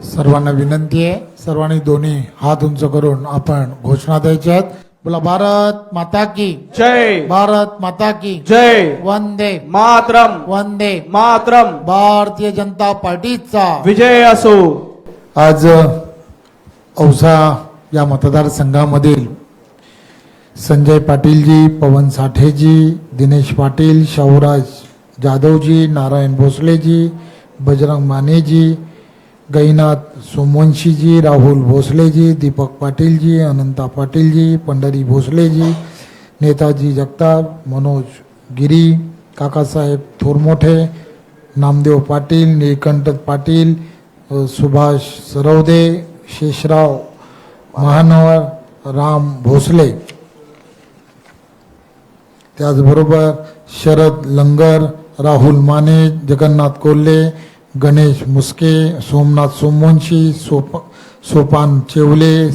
सर्वांना विनंती आहे, सर्वांनी दोन्ही हात उंच करून आपण घोषणा द्यायची आहेत. बोला भारत माता की जय, भारत माता की जय वंदे मातरम, वंदे मातरम. भारतीय जनता पार्टीचा विजय असो. आज औसा या मतदारसंघामधील संजय पाटीलजी, पवन साठेजी, दिनेश पाटील, शाहूराज जाधवजी, नारायण भोसलेजी, बजरंग मानेजी, गैनाथ सोमवंशीजी, राहुल भोसलेजी, दीपक पाटीलजी, अनंता पाटीलजी, पंढरी भोसलेजी, नेताजी जगताप, मनोज गिरी, काकासाहेब थोरमोठे, नामदेव पाटील, निळकंठ पाटील, सुभाष सरवदे, शेषराव महानवर, राम भोसले, त्याचबरोबर शरद लंगर, राहुल माने, जगन्नाथ कोल्हे, गणेश मुस्के, सोमनाथ सोमवंशी, सोपान चेवले,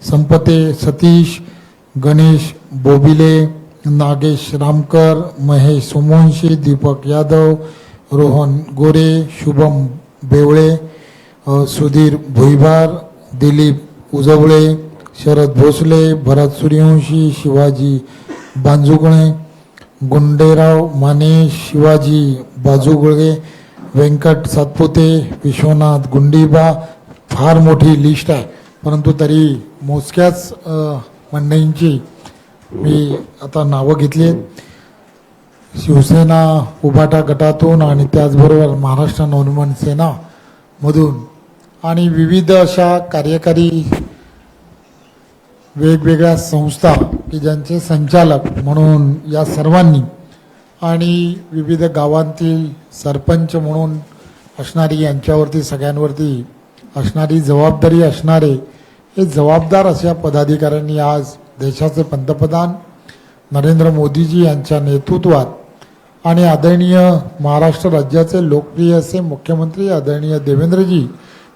संपते सतीश, गणेश बोबिले, नागेश रामकर, महेश सोमवंशी, दीपक यादव, रोहन गोरे, शुभम बेवळे, सुधीर भुईभार, दिलीप उजवळे, शरद भोसले, भरत सूर्यवंशी, शिवाजी बांजुगळे, गुंडेराव माने, शिवाजी बाजूगळे, व्यंकट सातपुते, विश्वनाथ गुंडीबा. फार मोठी लिस्ट आहे, परंतु तरी मोजक्याच मंडळींची मी आता नावं घेतली आहेत. शिवसेना उभाटा गटातून आणि त्याचबरोबर महाराष्ट्र नवनिर्माण सेनामधून आणि विविध अशा कार्यकारी वेगवेगळ्या संस्था की ज्यांचे संचालक म्हणून या सर्वांनी आणि विविध गावांतील सरपंच म्हणून असणारी यांच्यावरती सगळ्यांवरती असणारी जबाबदारी असणारे हे जबाबदार अशा पदाधिकाऱ्यांनी आज देशाचे पंतप्रधान नरेंद्र मोदीजी यांच्या नेतृत्वात आणि आदरणीय महाराष्ट्र राज्याचे लोकप्रिय असे मुख्यमंत्री आदरणीय देवेंद्रजी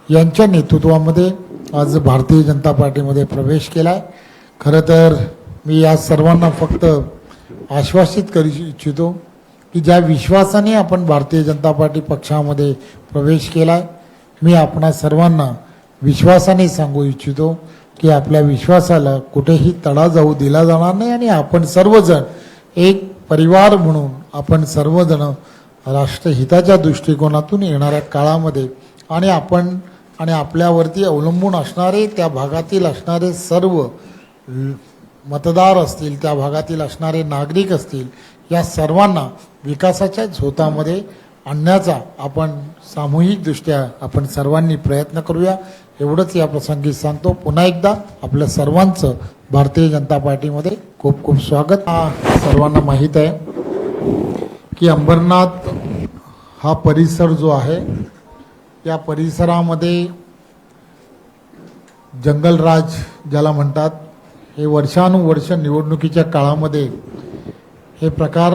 यांच्या नेतृत्वामध्ये आज भारतीय जनता पार्टीमध्ये प्रवेश केला आहे. खरं तर मी या सर्वांना फक्त आश्वासित करू इच्छितो की ज्या विश्वासाने आपण भारतीय जनता पार्टी पक्षामध्ये प्रवेश केला आहे, मी आपणा सर्वांना विश्वासाने सांगू इच्छितो की आपल्या विश्वासाला कुठेही तडा जाऊ दिला जाणार नाही आणि आपण सर्वजण एक परिवार म्हणून आपण सर्वजण राष्ट्रहिताच्या दृष्टिकोनातून येणाऱ्या काळामध्ये आणि आपण आणि आपल्यावरती अवलंबून असणारे त्या भागातील असणारे सर्व मतदार असतील, त्या भागातील असणारे नागरिक असतील, या सर्वांना विकासाच्या झोतामध्ये आणण्याचा आपण सामूहिकदृष्ट्या आपण सर्वांनी प्रयत्न करूया, एवढंच या प्रसंगी सांगतो. पुन्हा एकदा आपल्या सर्वांचं भारतीय जनता पार्टीमध्ये खूप खूप स्वागत. सर्वांना माहीत आहे की अंबरनाथ हा परिसर जो आहे, या परिसरामध्ये जंगलराज ज्याला म्हणतात, हे वर्षानुवर्ष निवडणुकीच्या काळामध्ये हे प्रकार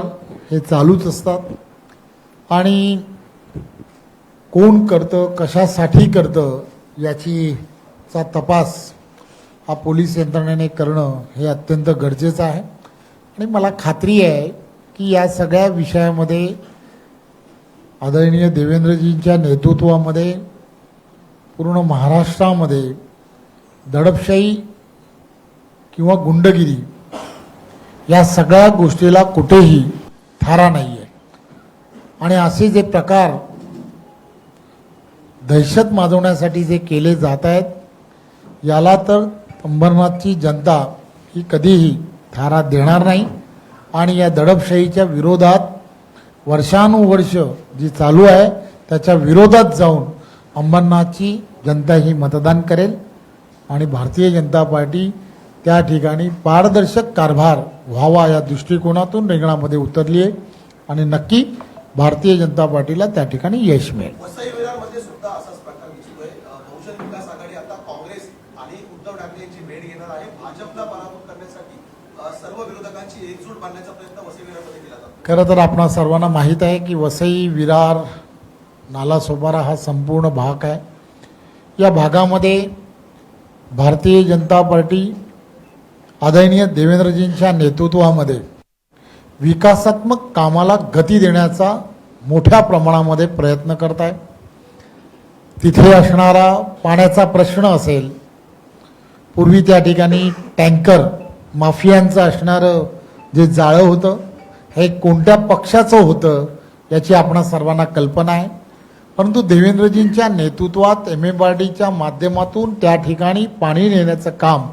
हे चालूच असतात आणि कोण करतं, कशासाठी करतं याचा तपास हा पोलीस यंत्रणेने करणं हे अत्यंत गरजेचं आहे. आणि मला खात्री आहे की या सगळ्या विषयामध्ये आदरणीय देवेंद्रजींच्या नेतृत्वामध्ये पूर्ण महाराष्ट्रामध्ये दडपशाही किंवा गुंडगिरी या सगळ्या गोष्टीला कुठेही थारा नाही आहे. आणि असे जे प्रकार दहशत माजवण्यासाठी जे केले जात आहेत, याला तर अंबरनाथची जनता ही कधीही थारा देणार नाही. आणि या दडपशाहीच्या विरोधात वर्षानुवर्ष जी चालू आहे त्याच्या विरोधात जाऊन अंबरनाथची जनता ही मतदान करेल आणि भारतीय जनता पार्टी त्या ठिकाणी पारदर्शक कारभार व्हावा या दृष्टिकोनातून रिंगणामध्ये उतरली आहे आणि नक्की भारतीय जनता पार्टीला त्या ठिकाणी यश मिळेल. वसई विरारमध्ये सुद्धा असाच प्रकार दिसतोय. बहुजन विकास आघाडी आता काँग्रेस आणि उद्धव ठाकरे यांची भेट घेणार आहे. भाजपला पराभूत करण्यासाठी सर्व विरोधकांची एकजूट बांधण्याचा प्रयत्न वसई विरारमध्ये केला जातो. खरं तर आपणा सर्वांना माहीत आहे की वसई विरार नालासोपारा हा संपूर्ण भाग आहे. या भागामध्ये भारतीय जनता पार्टी आदरणीय देवेंद्रजींच्या नेतृत्वामध्ये विकासात्मक कामाला गती देण्याचा मोठ्या प्रमाणामध्ये प्रयत्न करत आहे. तिथे असणारा पाण्याचा प्रश्न असेल, पूर्वी त्या ठिकाणी टँकर माफियांचं असणारं जे जाळं होतं हे कोणत्या पक्षाचं होतं याची आपणा सर्वांना कल्पना आहे. परंतु देवेंद्रजींच्या नेतृत्वात MMRDच्या माध्यमातून त्या ठिकाणी पाणी नेण्याचं काम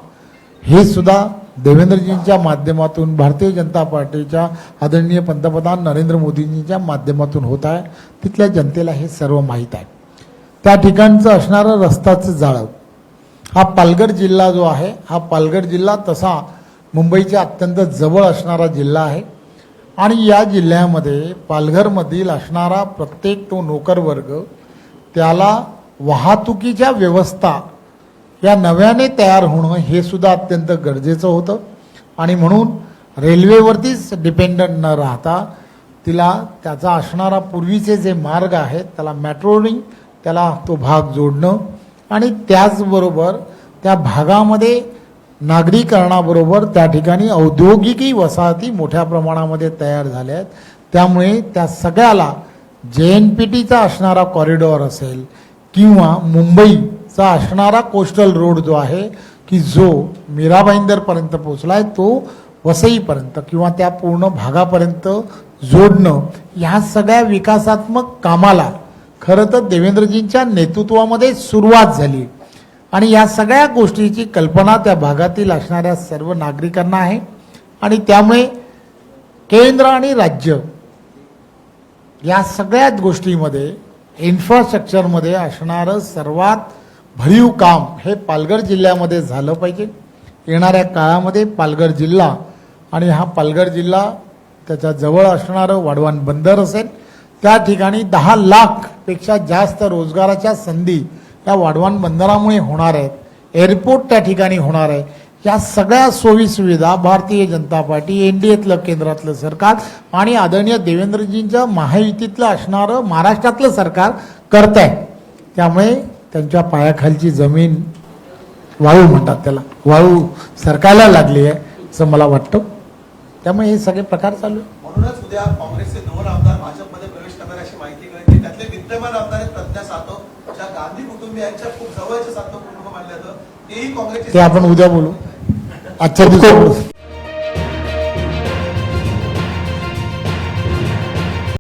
हे सुद्धा देवेंद्रजींच्या माध्यमातून, भारतीय जनता पार्टीच्या आदरणीय पंतप्रधान नरेंद्र मोदींच्या माध्यमातून होत आहे. तिथल्या जनतेला हे सर्व माहीत आहे. त्या ठिकाणचं असणारं रस्त्याचं जाळं, हा पालघर जिल्हा जो आहे, हा पालघर जिल्हा तसा मुंबईच्या अत्यंत जवळ असणारा जिल्हा आहे. आणि या जिल्ह्यामध्ये पालघरमधील असणारा प्रत्येक तो नोकरवर्ग, त्याला वाहतुकीच्या व्यवस्था या नव्याने तयार होणं हे सुद्धा अत्यंत गरजेचं होतं. आणि म्हणून रेल्वेवरतीच डिपेंडंट न राहता तिला त्याचा असणारा पूर्वीचे जे मार्ग आहेत त्याला मेट्रो रिंग, त्याला तो भाग जोडणं आणि त्याचबरोबर त्या भागामध्ये नागरीकरणाबरोबर त्या ठिकाणी औद्योगिकी वसाहती मोठ्या प्रमाणामध्ये तयार झाल्या आहेत. त्यामुळे त्या सगळ्याला JNPTचा असणारा कॉरिडॉर असेल किंवा मुंबईचा असणारा कोस्टल रोड जो आहे की जो मीरा भाईंदरपर्यंत पोहोचला आहे, तो वसईपर्यंत किंवा त्या पूर्ण भागापर्यंत जोडणं, ह्या सगळ्या विकासात्मक कामाला खरं तर देवेंद्रजींच्या नेतृत्वामध्ये सुरुवात झाली. आणि या सगळ्या गोष्टीची कल्पना त्या भागातील असणाऱ्या सर्व नागरिकांना आहे. आणि त्यामुळे केंद्र आणि राज्य या सगळ्याच गोष्टीमध्ये इन्फ्रास्ट्रक्चरमध्ये असणारं सर्वात भरीव काम हे पालघर जिल्ह्यामध्ये झालं पाहिजे. येणाऱ्या काळामध्ये पालघर जिल्हा आणि हा पालघर जिल्हा त्याच्या जवळ असणारं वाढवान बंदर असेल, त्या ठिकाणी 10 लाखपेक्षा जास्त रोजगाराच्या संधी या वाढवान बंदरामुळे होणार आहेत. एअरपोर्ट त्या ठिकाणी होणार आहे. या सगळ्या सोयीसुविधा भारतीय जनता पार्टी, NDAतलं केंद्रातलं सरकार आणि आदरणीय देवेंद्रजींच्या महायुतीतलं असणारं महाराष्ट्रातलं सरकार करत आहे. त्यामुळे त्यांच्या पायाखालची जमीन वाळू म्हणतात, त्याला वाळू सरकायला लागली आहे असं मला वाटतं. त्यामुळे हे सगळे प्रकार चालू आहे. म्हणूनच उद्या काँग्रेसचे 2 आमदार भाजपमध्ये प्रवेश करणार अशी माहिती कळली. त्यातले विद्यमान आमदार आहेत प्रज्ञा सातव, ज्या गांधी कुटुंबियांच्या खूप जवळचे सातव कुटुंब मानले जातं, तेही काँग्रेसचे. ते आपण उद्या बोलू. आजच्या दिवसात